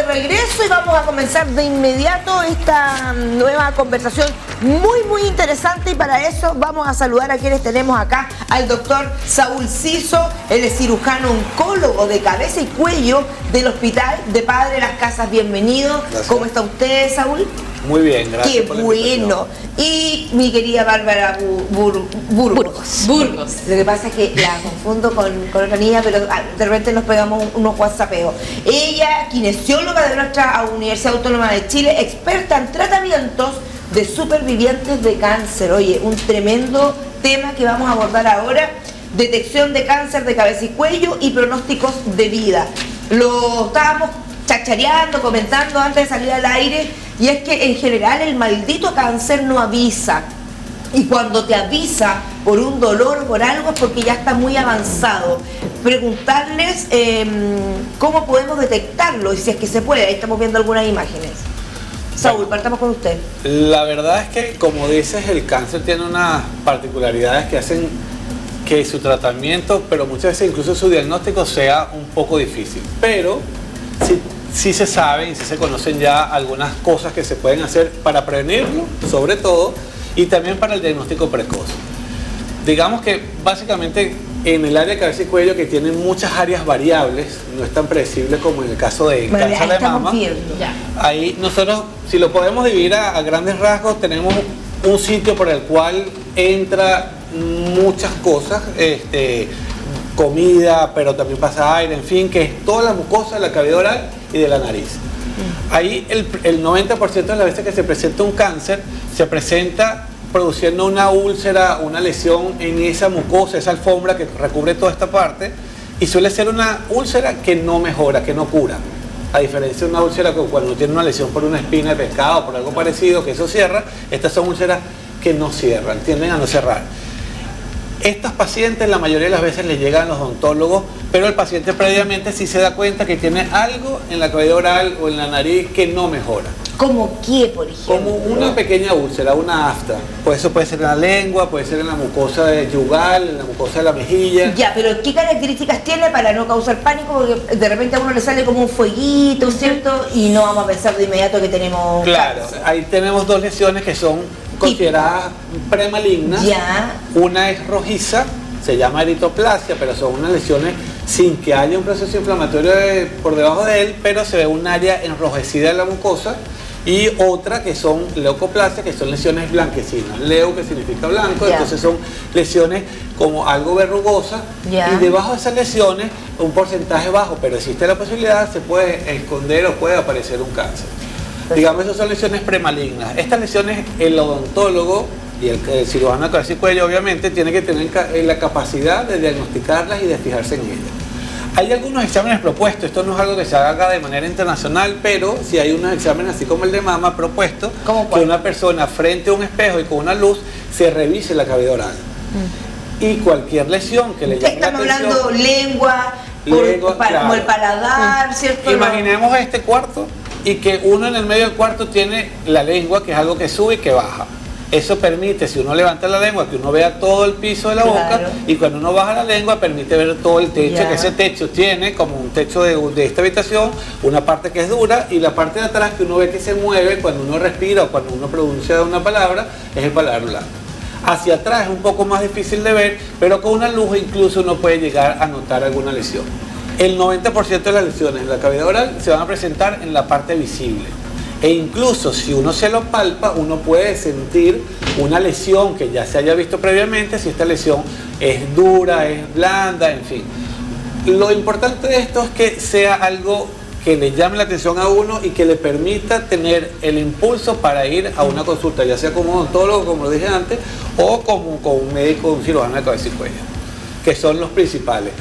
regreso y vamos a comenzar de inmediato esta nueva conversación muy interesante, y para eso vamos a saludar a quienes tenemos acá: al doctor Saúl Ciso. Él es cirujano oncólogo de cabeza y cuello del Hospital de Padre Las Casas. Bienvenido. Gracias. ¿Cómo está usted, Saúl? Muy bien, gracias. Qué por la bueno. Y mi querida Bárbara Burgos. Lo que pasa es que la confundo con otra niña, pero de repente nos pegamos unos whatsappeos. Ella, kinesióloga de nuestra Universidad Autónoma de Chile, experta en tratamientos de supervivientes de cáncer. Oye, un tremendo tema que vamos a abordar ahora: detección de cáncer de cabeza y cuello y pronósticos de vida. Lo estábamos chachareando, comentando antes de salir al aire, y es que en general el maldito cáncer no avisa, y cuando te avisa por un dolor o por algo es porque ya está muy avanzado. Preguntarles cómo podemos detectarlo y si es que se puede. Ahí estamos viendo algunas imágenes. Saúl, partamos con usted. La verdad es que, como dices, el cáncer tiene unas particularidades que hacen que su tratamiento, pero muchas veces incluso su diagnóstico, sea un poco difícil. Pero sí se saben y sí se conocen ya algunas cosas que se pueden hacer para prevenirlo, sobre todo, y también para el diagnóstico precoz. Digamos que básicamente en el área de cabeza y cuello, que tiene muchas áreas variables, no es tan predecible como en el caso de cáncer de mama. Ahí nosotros, si lo podemos dividir a grandes rasgos, tenemos un sitio por el cual entra muchas cosas, comida, pero también pasa aire, en fin, que es toda la mucosa de la cavidad oral y de la nariz. Ahí el 90% de las veces que se presenta un cáncer, se presenta produciendo una úlcera, una lesión en esa mucosa, esa alfombra que recubre toda esta parte, y suele ser una úlcera que no mejora, que no cura. A diferencia de una úlcera que cuando tiene una lesión por una espina de pescado o por algo parecido, que eso cierra, estas son úlceras que no cierran, tienden a no cerrar. Estos pacientes la mayoría de las veces les llegan a los odontólogos, pero el paciente previamente sí se da cuenta que tiene algo en la cavidad oral o en la nariz que no mejora. ¿Cómo qué, por ejemplo? Como una pequeña úlcera, una afta. Pues eso puede ser en la lengua, puede ser en la mucosa yugal, en la mucosa de la mejilla. Ya, pero ¿qué características tiene para no causar pánico? Porque de repente a uno le sale como un fueguito, ¿cierto? Y no vamos a pensar de inmediato que tenemos Claro, cáncer. ahí tenemos dos lesiones que son consideradas premalignas. Ya. Una es rojiza, se llama eritoplasia, pero son unas lesiones sin que haya un proceso inflamatorio por debajo de él, pero se ve un área enrojecida en la mucosa. Y otra que son leucoplasias, que son lesiones blanquecinas. Leo, que significa blanco, entonces son lesiones como algo verrugosas. Y debajo de esas lesiones, un porcentaje bajo, pero existe la posibilidad, se puede esconder o puede aparecer un cáncer. Digamos, esas son lesiones premalignas. Estas lesiones, el odontólogo y el cirujano de cabeza y cuello, obviamente, tiene que tener la capacidad de diagnosticarlas y de fijarse en ellas. Hay algunos exámenes propuestos, esto no es algo que se haga de manera internacional, pero si hay unos exámenes así como el de mama propuesto, que una persona frente a un espejo y con una luz se revise la cavidad oral. Y cualquier lesión que le llame la atención. Estamos hablando lengua, como el paladar, ¿cierto? Imaginemos este cuarto y que uno en el medio del cuarto tiene la lengua, que es algo que sube y que baja. Eso permite, si uno levanta la lengua, que uno vea todo el piso de la boca, y cuando uno baja la lengua permite ver todo el techo, que ese techo tiene como un techo de esta habitación, una parte que es dura, y la parte de atrás que uno ve que se mueve cuando uno respira o cuando uno pronuncia una palabra, es el paladar blando. Hacia atrás es un poco más difícil de ver, pero con una luz incluso uno puede llegar a notar alguna lesión. El 90% de las lesiones en la cavidad oral se van a presentar en la parte visible. E incluso si uno se lo palpa, uno puede sentir una lesión que ya se haya visto previamente, si esta lesión es dura, es blanda, en fin. Lo importante de esto es que sea algo que le llame la atención a uno y que le permita tener el impulso para ir a una consulta, ya sea como odontólogo, como lo dije antes, o como con un médico, un cirujano de cabeza y cuello, que son los principales.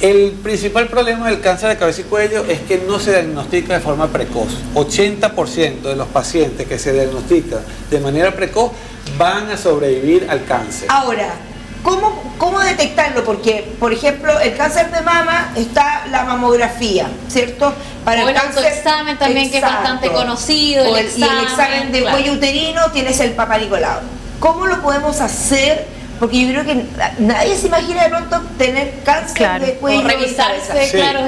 El principal problema del cáncer de cabeza y cuello es que no se diagnostica de forma precoz. 80% de los pacientes que se diagnostican de manera precoz van a sobrevivir al cáncer. Ahora, ¿cómo detectarlo? Porque, por ejemplo, el cáncer de mama está la mamografía, ¿cierto? Para el cáncer, examen también, que es bastante conocido. Y el examen de cuello uterino tienes el Papá Nicolau. ¿Cómo lo podemos hacer porque yo creo que nadie se imagina de pronto tener cáncer de cuello. O revisarse, sí. claro,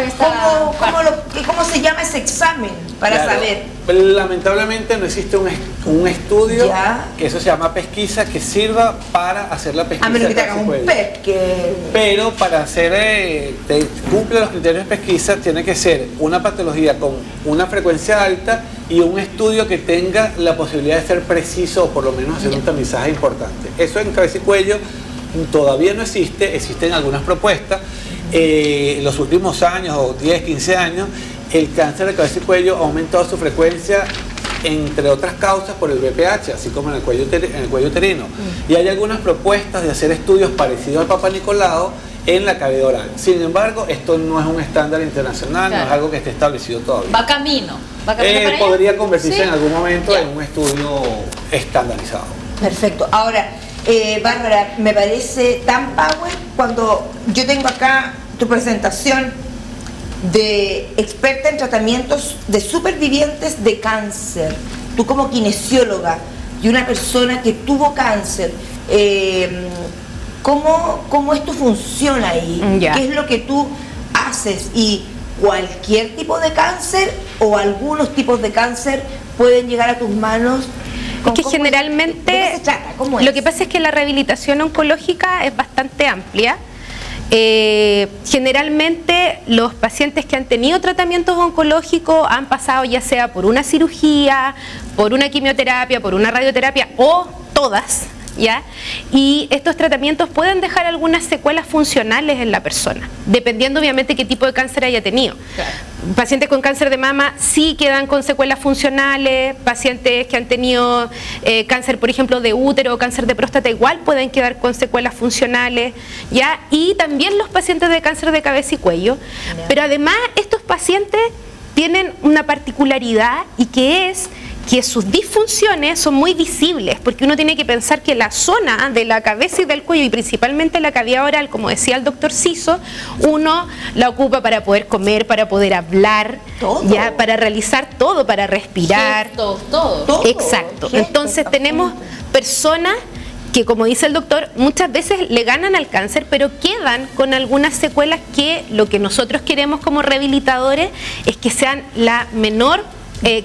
¿Cómo se llama ese examen para saber? Lamentablemente no existe un estudio, Ya. que eso se llama pesquisa, que sirva para hacer la pesquisa. A menos que te de hagan un cuello. PET, Pero para hacer, cumple los criterios de pesquisa, tiene que ser una patología con una frecuencia alta y un estudio que tenga la posibilidad de ser preciso o por lo menos hacer un tamizaje importante. Eso en cabeza y cuello todavía no existe, existen algunas propuestas. En los últimos años, o 10, 15 años, el cáncer de cabeza y cuello ha aumentado su frecuencia, entre otras causas, por el BPH, así como en el cuello uterino. Y hay algunas propuestas de hacer estudios parecidos al Papa Nicolau en la cavidad oral. Sin embargo, esto no es un estándar internacional, no es algo que esté establecido todavía. Va camino para allá. Podría convertirse en algún momento Ya. en un estudio estandarizado. Perfecto. Ahora, Bárbara, me parece tan power cuando yo tengo acá tu presentación de experta en tratamientos de supervivientes de cáncer. Tú como kinesióloga y una persona que tuvo cáncer, ¿cómo esto funciona ahí? Ya. ¿Qué es lo que tú haces? Y cualquier tipo de cáncer o algunos tipos de cáncer pueden llegar a tus manos. Es que generalmente ¿de qué se trata? ¿Cómo lo es? que pasa es que la rehabilitación oncológica es bastante amplia. Generalmente los pacientes que han tenido tratamientos oncológicos han pasado ya sea por una cirugía, por una quimioterapia, por una radioterapia o todas, ¿ya? Y estos tratamientos pueden dejar algunas secuelas funcionales en la persona, dependiendo obviamente qué tipo de cáncer haya tenido. Claro. Pacientes con cáncer de mama sí quedan con secuelas funcionales, pacientes que han tenido cáncer, por ejemplo, de útero o cáncer de próstata igual pueden quedar con secuelas funcionales, ¿ya? Y también los pacientes de cáncer de cabeza y cuello. Ya. Pero además estos pacientes tienen una particularidad y que es que sus disfunciones son muy visibles, porque uno tiene que pensar que la zona de la cabeza y del cuello, y principalmente la cavidad oral, como decía el doctor Ciso, uno la ocupa para poder comer, para poder hablar, Todo. ya, para realizar todo, para respirar. Todo. Exacto. Gestos, Entonces tenemos personas que, como dice el doctor, muchas veces le ganan al cáncer, pero quedan con algunas secuelas que lo que nosotros queremos como rehabilitadores es que sean la menor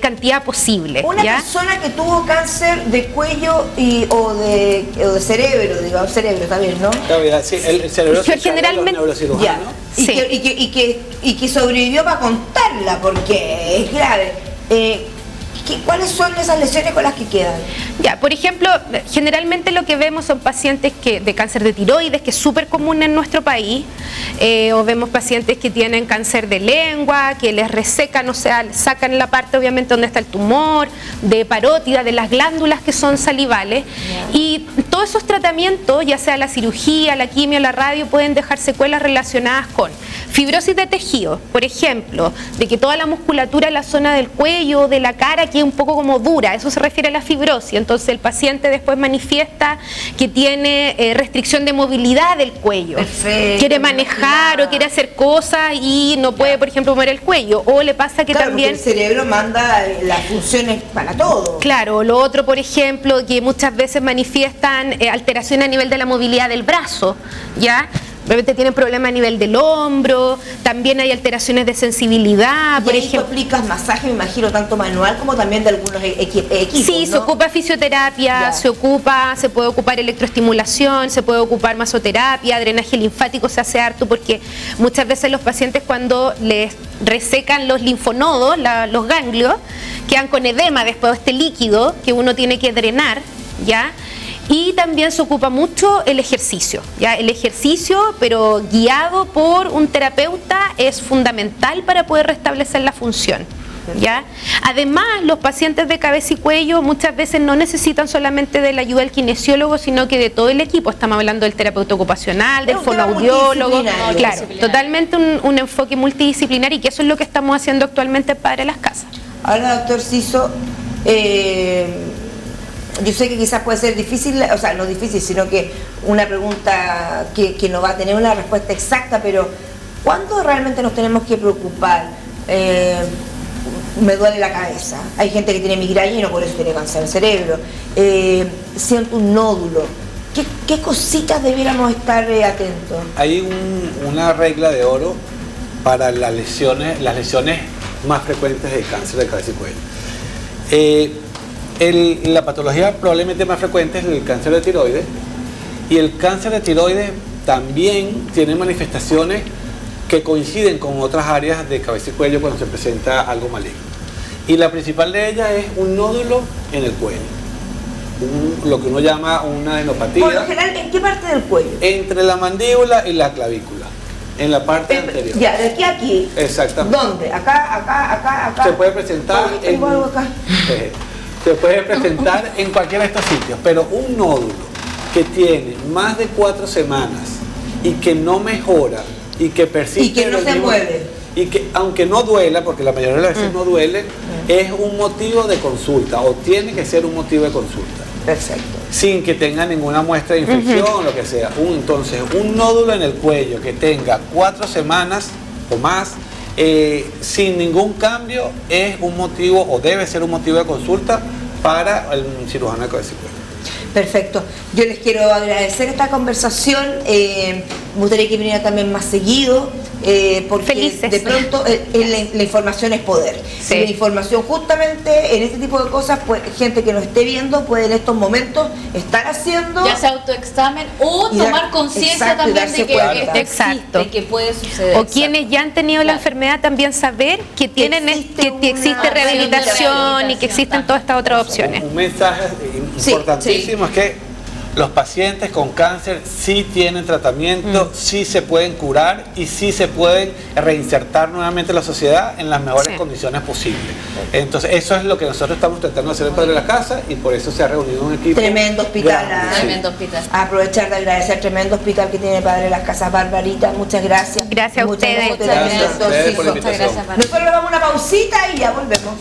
cantidad posible. Una ¿ya? persona que tuvo cáncer de cuello o de cerebro, digamos, cerebro también, ¿no? Cavidad, sí, el cerebro se encarga de los Generalmente- neurocirujanos. Y, Sí. que sobrevivió para contarla, porque es grave. ¿Cuáles son esas lesiones con las que quedan? Ya, por ejemplo, generalmente lo que vemos son pacientes de cáncer de tiroides, que es súper común en nuestro país, o vemos pacientes que tienen cáncer de lengua, que les resecan, o sea, sacan la parte obviamente donde está el tumor, de parótida, de las glándulas que son salivales, y todos esos tratamientos, ya sea la cirugía, la quimio, la radio, pueden dejar secuelas relacionadas con fibrosis de tejido, por ejemplo, de que toda la musculatura en la zona del cuello, de la cara, que es un poco como dura, eso se refiere a la fibrosis. Entonces el paciente después manifiesta que tiene restricción de movilidad del cuello. Perfecto, Quiere manejar claro. o quiere hacer cosas y no puede, por ejemplo, mover el cuello. O le pasa que Claro, también... porque el cerebro manda las funciones para todo. Claro, lo otro, por ejemplo, que muchas veces manifiestan alteración a nivel de la movilidad del brazo, ¿ya? Obviamente tienen problemas a nivel del hombro, también hay alteraciones de sensibilidad, Y por ahí tú ejemplo. aplicas masaje, me imagino, tanto manual como también de algunos equipos, Sí, se ¿no? ocupa fisioterapia, Ya. se puede ocupar electroestimulación, se puede ocupar masoterapia, drenaje linfático se hace harto, porque muchas veces los pacientes cuando les resecan los linfonodos, los ganglios, quedan con edema después de este líquido que uno tiene que drenar, ¿ya? Y también se ocupa mucho el ejercicio, ¿ya? El ejercicio, pero guiado por un terapeuta, es fundamental para poder restablecer la función, ¿ya? Además, los pacientes de cabeza y cuello muchas veces no necesitan solamente de la ayuda del kinesiólogo, sino que de todo el equipo. Estamos hablando del terapeuta ocupacional, del Es un tema fonoaudiólogo, multidisciplinario. claro, Multidisciplinario. totalmente un enfoque multidisciplinar, y que eso es lo que estamos haciendo actualmente para las casas. Ahora, doctor Ciso, yo sé que quizás puede ser difícil, o sea, no difícil, sino que una pregunta que no va a tener una respuesta exacta, pero ¿cuándo realmente nos tenemos que preocupar? Me duele la cabeza, hay gente que tiene migraña y no por eso tiene cáncer del cerebro, siento un nódulo, ¿Qué cositas debiéramos estar atentos? Hay una regla de oro para las lesiones más frecuentes de cáncer de cabeza y cuello. La patología probablemente más frecuente es el cáncer de tiroides, y el cáncer de tiroides también tiene manifestaciones que coinciden con otras áreas de cabeza y cuello cuando se presenta algo maligno. Y la principal de ellas es un nódulo en el cuello. Lo que uno llama una adenopatía. Por lo general, ¿en qué parte del cuello? Entre la mandíbula y la clavícula, en la parte anterior. Ya, de aquí a aquí. Exactamente. ¿Dónde? Acá. Se puede presentar tengo algo acá. Se puede presentar en cualquiera de estos sitios, pero un nódulo que tiene más de 4 semanas y que no mejora y que persiste y que no se mueve, y que aunque no duela, porque la mayoría de las veces no duele, es un motivo de consulta, o tiene que ser un motivo de consulta. Perfecto. Sin que tenga ninguna muestra de infección o lo que sea. Entonces, un nódulo en el cuello que tenga 4 semanas o más, sin ningún cambio, es un motivo o debe ser un motivo de consulta para el cirujano de cabeza y cuello. Perfecto. Yo les quiero agradecer esta conversación. Me gustaría que viniera también más seguido, porque Felices. De pronto la información es poder. Sí. Y la información, justamente en este tipo de cosas, pues gente que nos esté viendo puede en estos momentos estar haciendo, ya sea autoexamen o y tomar conciencia también darse de que cuenta. esto Exacto. existe, que puede suceder. O quienes ya han tenido la Claro. enfermedad también saber que tienen que existe rehabilitación y que existen todas estas otras opciones. Un mensaje importantísimo es que los pacientes con cáncer sí tienen tratamiento, sí se pueden curar y sí se pueden reinsertar nuevamente en la sociedad en las mejores condiciones posibles. Entonces, eso es lo que nosotros estamos tratando de hacer en Padre de la Casa, y por eso se ha reunido un equipo. Tremendo hospital. grande, Tremendo hospital. Aprovechar de agradecer el tremendo hospital que tiene Padre de las Casas. Barbarita, muchas gracias. Gracias a Muchas ustedes. gracias, Gracias a ustedes por la Muchas invitación. gracias. Nosotros le damos una pausita y ya volvemos.